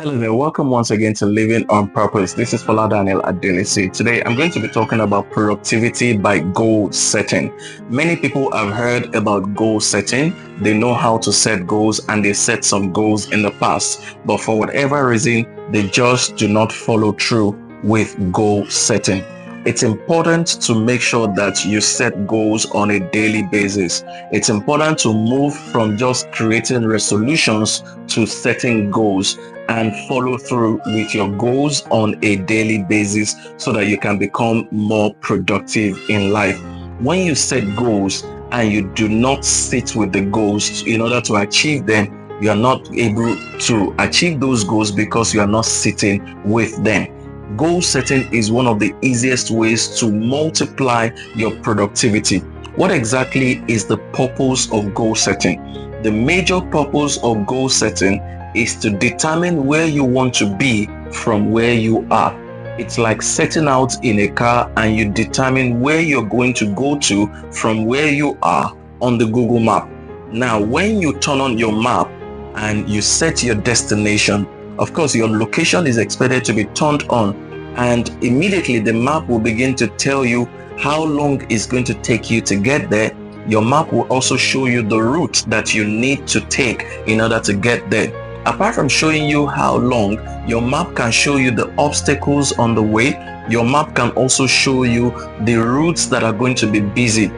Hello there, welcome once again to Living on Purpose. This is Fola Daniel Adelisi. Today I'm going to be talking about productivity by goal setting. Many people have heard about goal setting. They know how to set goals and they set some goals in the past, but for whatever reason, they just do not follow through with goal setting. It's important to make sure that you set goals on a daily basis. It's important to move from just creating resolutions to setting goals and follow through with your goals on a daily basis so that you can become more productive in life. When you set goals and you do not sit with the goals in order to achieve them, you are not able to achieve those goals because you are not sitting with them. Goal setting is one of the easiest ways to multiply your productivity. What exactly is the purpose of goal setting? The major purpose of goal setting is to determine where you want to be from where you are. It's like setting out in a car and you determine where you're going to go to from where you are on the Google map. Now, when you turn on your map and you set your destination, of course, your location is expected to be turned on, and immediately the map will begin to tell you how long it's going to take you to get there. Your map will also show you the route that you need to take in order to get there. Apart from showing you how long, your map can show you the obstacles on the way. Your map can also show you the routes that are going to be busy.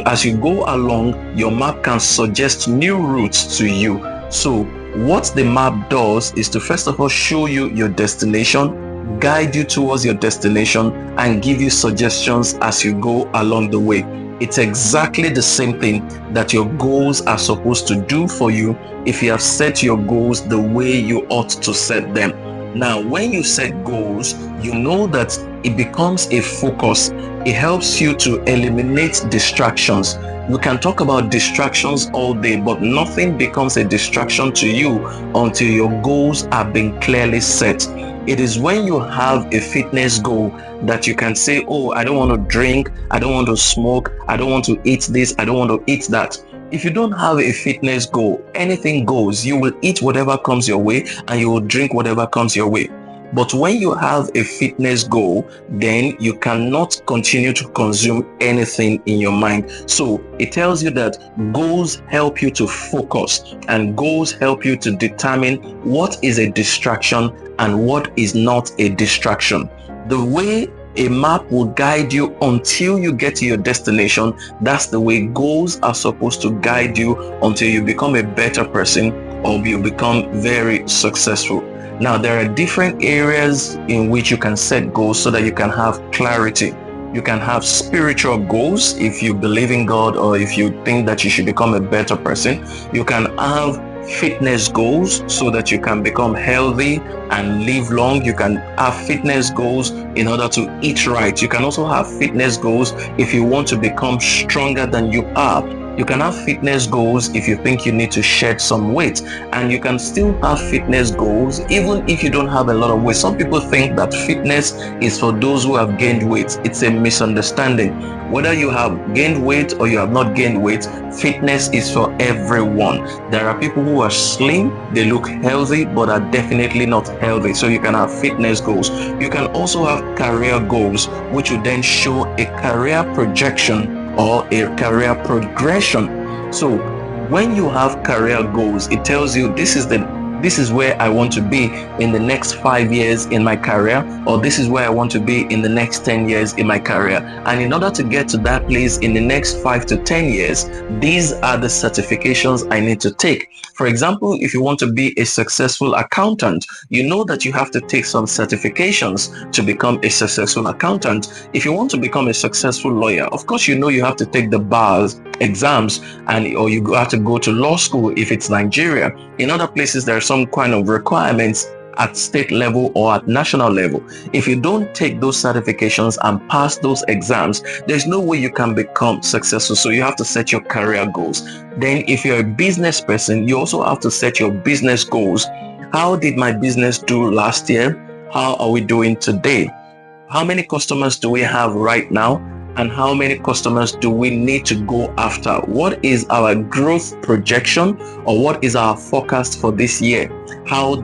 As you go along, your map can suggest new routes to you. So what the map does is to first of all show you your destination, guide you towards your destination, and give you suggestions as you go along the way. It's exactly the same thing that your goals are supposed to do for you if you have set your goals the way you ought to set them. Now, when you set goals, you know that it becomes a focus. It helps you to eliminate distractions. We can talk about distractions all day, but nothing becomes a distraction to you until your goals are being clearly set. It is when you have a fitness goal that you can say, oh, I don't want to drink, I don't want to smoke, I don't want to eat this, I don't want to eat that. If you don't have a fitness goal, anything goes. You will eat whatever comes your way and you will drink whatever comes your way. But when you have a fitness goal, then you cannot continue to consume anything in your mind. So it tells you that goals help you to focus and goals help you to determine what is a distraction and what is not a distraction. The way a map will guide you until you get to your destination, that's the way goals are supposed to guide you until you become a better person or you become very successful. Now, there are different areas in which you can set goals so that you can have clarity. You can have spiritual goals if you believe in God or if you think that you should become a better person. You can have fitness goals so that you can become healthy and live long. You can have fitness goals in order to eat right. You can also have fitness goals if you want to become stronger than you are. You can have fitness goals if you think you need to shed some weight, and you can still have fitness goals even if you don't have a lot of weight. Some people think that fitness is for those who have gained weight. It's a misunderstanding. Whether you have gained weight or you have not gained weight, fitness is for everyone. There are people who are slim, they look healthy, but are definitely not healthy. So you can have fitness goals. You can also have career goals, which will then show a career projection or a career progression. So when you have career goals, it tells you this is where I want to be in the next 5 years in my career, or this is where I want to be in the next 10 years in my career. And in order to get to that place in the next 5 to 10 years, these are the certifications I need to take. For example, if you want to be a successful accountant, you know that you have to take some certifications to become a successful accountant. If you want to become a successful lawyer, of course, you know you have to take the bars exams or you have to go to law school if it's Nigeria. In other places, there are some kind of requirements at state level or at national level. If you don't take those certifications and pass those exams, there's no way you can become successful. So you have to set your career goals. Then if you're a business person, you also have to set your business goals. How did my business do last year? How are we doing today? How many customers do we have right now? and how many customers do we need to go after? What is our growth projection, or what is our forecast for this year? How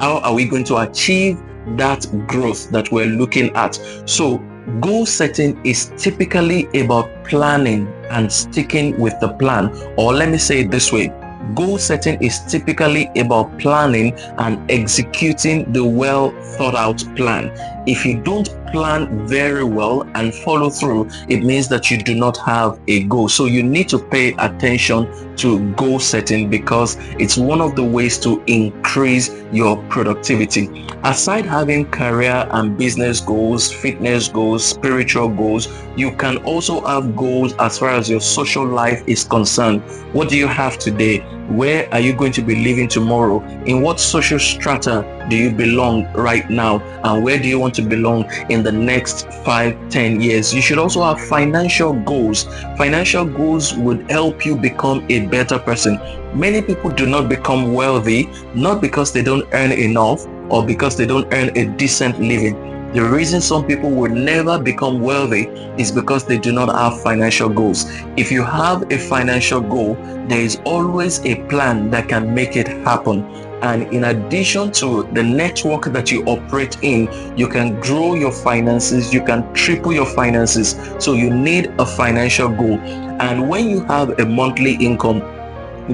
are we going to achieve that growth that we're looking at? So goal setting is typically about planning and sticking with the plan. Or let me say it this way: goal setting is typically about planning and executing the well thought out plan. If you don't plan very well and follow through, it means that you do not have a goal. So you need to pay attention to goal setting, because it's one of the ways to increase your productivity. Aside having career and business goals, fitness goals, spiritual goals, you can also have goals as far as your social life is concerned. What do you have today? Where are you going to be living tomorrow? In what social strata do you belong right now? And where do you want to belong in the next 5, 10 years? You should also have financial goals. Financial goals would help you become a better person. Many people do not become wealthy, not because they don't earn enough or because they don't earn a decent living. The reason some people will never become wealthy is because they do not have financial goals. If you have a financial goal, there is always a plan that can make it happen. And in addition to the network that you operate in, you can grow your finances, you can triple your finances. So you need a financial goal. And when you have a monthly income,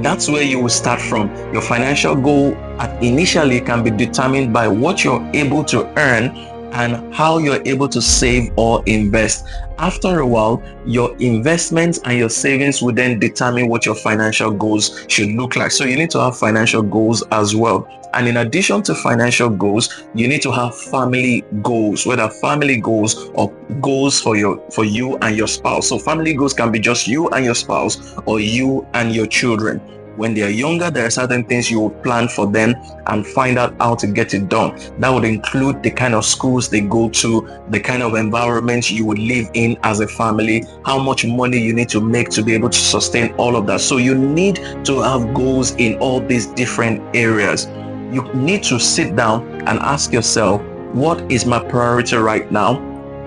that's where you will start from. Your financial goal initially can be determined by what you're able to earn and how you're able to save or invest. After a while, your investments and your savings will then determine what your financial goals should look like. So you need to have financial goals as well. And in addition to financial goals, you need to have family goals, whether family goals or goals for you and your spouse. So family goals can be just you and your spouse, or you and your children. When they are younger, there are certain things you will plan for them and find out how to get it done. That would include the kind of schools they go to, the kind of environment you would live in as a family, how much money you need to make to be able to sustain all of that. So you need to have goals in all these different areas. You need to sit down and ask yourself, what is my priority right now?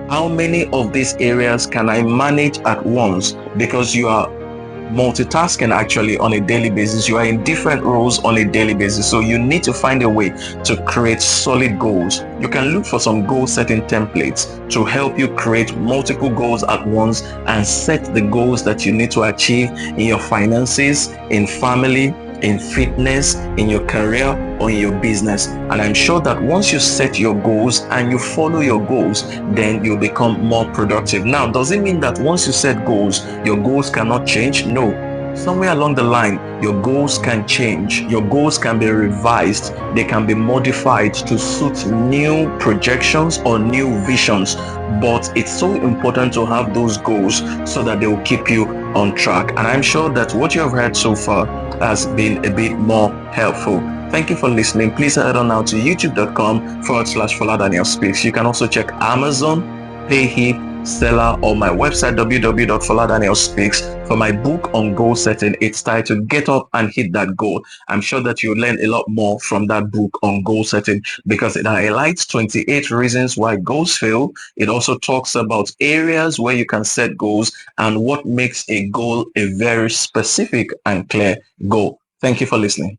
How many of these areas can I manage at once? Because you are multitasking actually on a daily basis. You are in different roles on a daily basis. So you need to find a way to create solid goals. You can look for some goal setting templates to help you create multiple goals at once and set the goals that you need to achieve in your finances, in family, in fitness, in your career, or in your business. And I'm sure that once you set your goals and you follow your goals, then you'll become more productive. Now, does it mean that once you set goals, your goals cannot change? No. Somewhere along the line, your goals can change. Your goals can be revised. They can be modified to suit new projections or new visions. But it's so important to have those goals so that they will keep you on track. And I'm sure that what you have heard so far has been a bit more helpful. Thank you for listening. Please head on now to youtube.com/Fola Daniel Speaks. You can also check Amazon, Payhip, Seller, or my website www.foladanielspeaks for my book on goal setting. It's titled Get Up and Hit That Goal. I'm sure that you'll learn a lot more from that book on goal setting, because it highlights 28 reasons why goals fail. It also talks about areas where you can set goals and what makes a goal a very specific and clear goal. Thank you for listening.